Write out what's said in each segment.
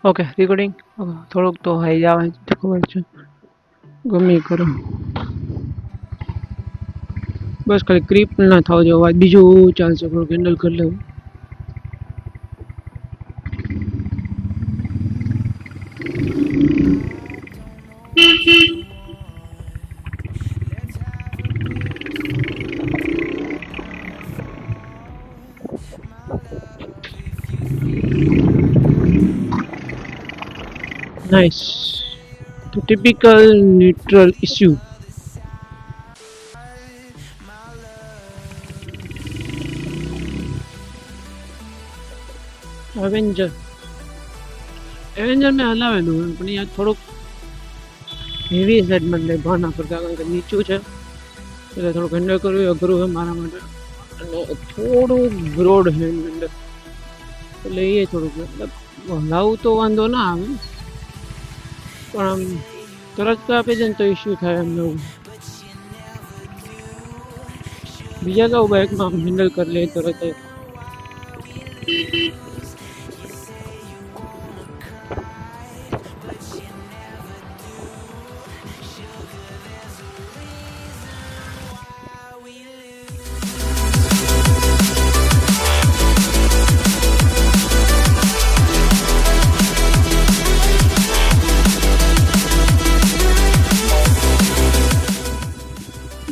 okay recording થોડુંક તો high આવે છે ખબર છે ગમે કરો બસ ખાલી ક્રીપ ના થાવ જો વાત બીજું ચાલશે થોડુંક હેન્ડલ કરી લેવું નાઇસ તો typical neutral issue Avenger Avenger મેં હલાવેલું હોય પણ યાર થોડુંક હેવી સેગમેન્ટ લે ભાના કરતા કારણ કે નીચું છે એટલે થોડુંક હેન્ડલ કરવું અઘરું છે મારા માટે અને થોડું બ્રોડ હેન્ડ એટલે એ થોડુંક મતલબ હલાવું તો વાંધો ના આવે પણ આમ તરત તો આપી દે ને તો ઇશ્યુ થાય એમ નવું બીજા તો બાઇકમાં હેન્ડલ કરી લે તરત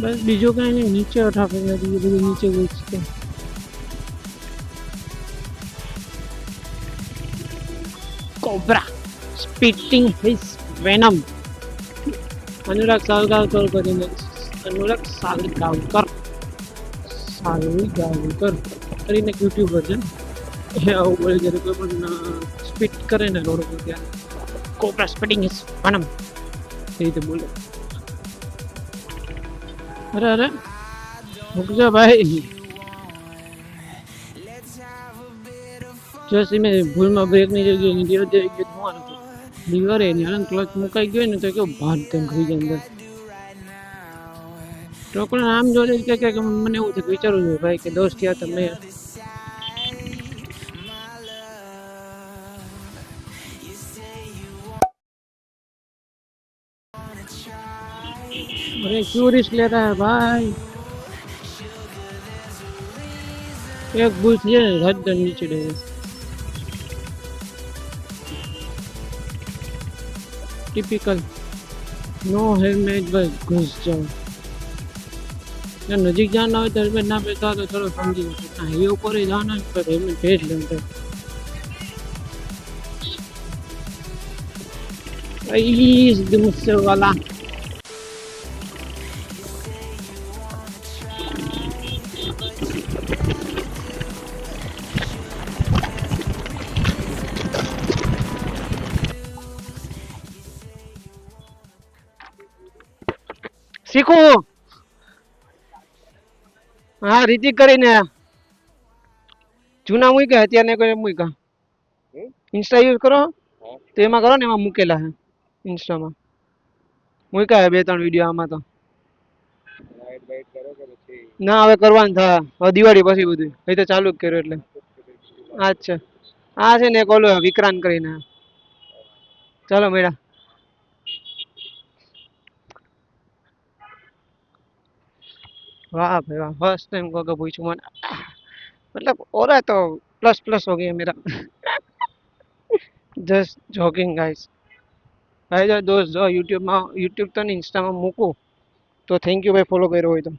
બસ બીજું કાંઈ નહીં નીચે અઠાફે બીજું બધું નીચે વેચતે કોબ્રા સ્પીટિંગ હિઝ વેનમ अनुराग सालगावकर કરીને अनुराग सालगावकर કરીને યુટ્યુબર છે એ આવું બોલે જ્યારે કોઈ પણ સ્પીટ કરે ને રોડ પર ત્યાં કોબ્રા સ્પીટિંગ ઇઝ વેનમ એ રીતે બોલે અરે અરે रुक भाई जैसे मैं भूल में ब्रेक नहीं जगह लीवर दे गयो थवानो तो लीवर है ने क्लच मुकाई गयो ने तो के भाग तेम खरी જાય અંદર ટ્રકનું નામ જોઈને કે મને એવું થયું વિચારું છું ભાઈ કે દોસ્ત યાર તમે अरे क्यों रिस्क ले रहा है भाई एक भूल थी हद नीचे डे टिपिकल नो हेलमेट बस घुस जाओ नजीक जाना हो तो हेलमेट ना पहनता तो चलो समझी हाईवे ऊपर ही जाना है तो हेलमेट पहन लेते मुझसे वाला सीखो हाँ रीति કરીને જૂના મૂક્યા અત્યારે કોઈ મૂક્યા ઇન્સ્ટા યુઝ કરો તો એમાં કરો ને એમાં મૂકેલા હે ઇન્સ્ટામાં મૂક્યા હે 2-3 વિડિયો આમાં તો ના હવે કરવાનું થાય હવે દિવાળી પછી બધું એ તો ચાલુ જ કર્યું એટલે અચ્છા આ છે ને કોલો વિક્રાંત કરીને ચાલો મેડા वाह भाई वाह फर्स्ट टाइम को पूछू मन मतलब हो रहा है तो प्लस प्लस हो गया मेरा जस्ट जॉगिंग गाइस भाई जो दोस्त जो यूट्यूब में यूट्यूब तो इंस्टा में मूकू तो थैंक यू भाई फॉलो करो हो तो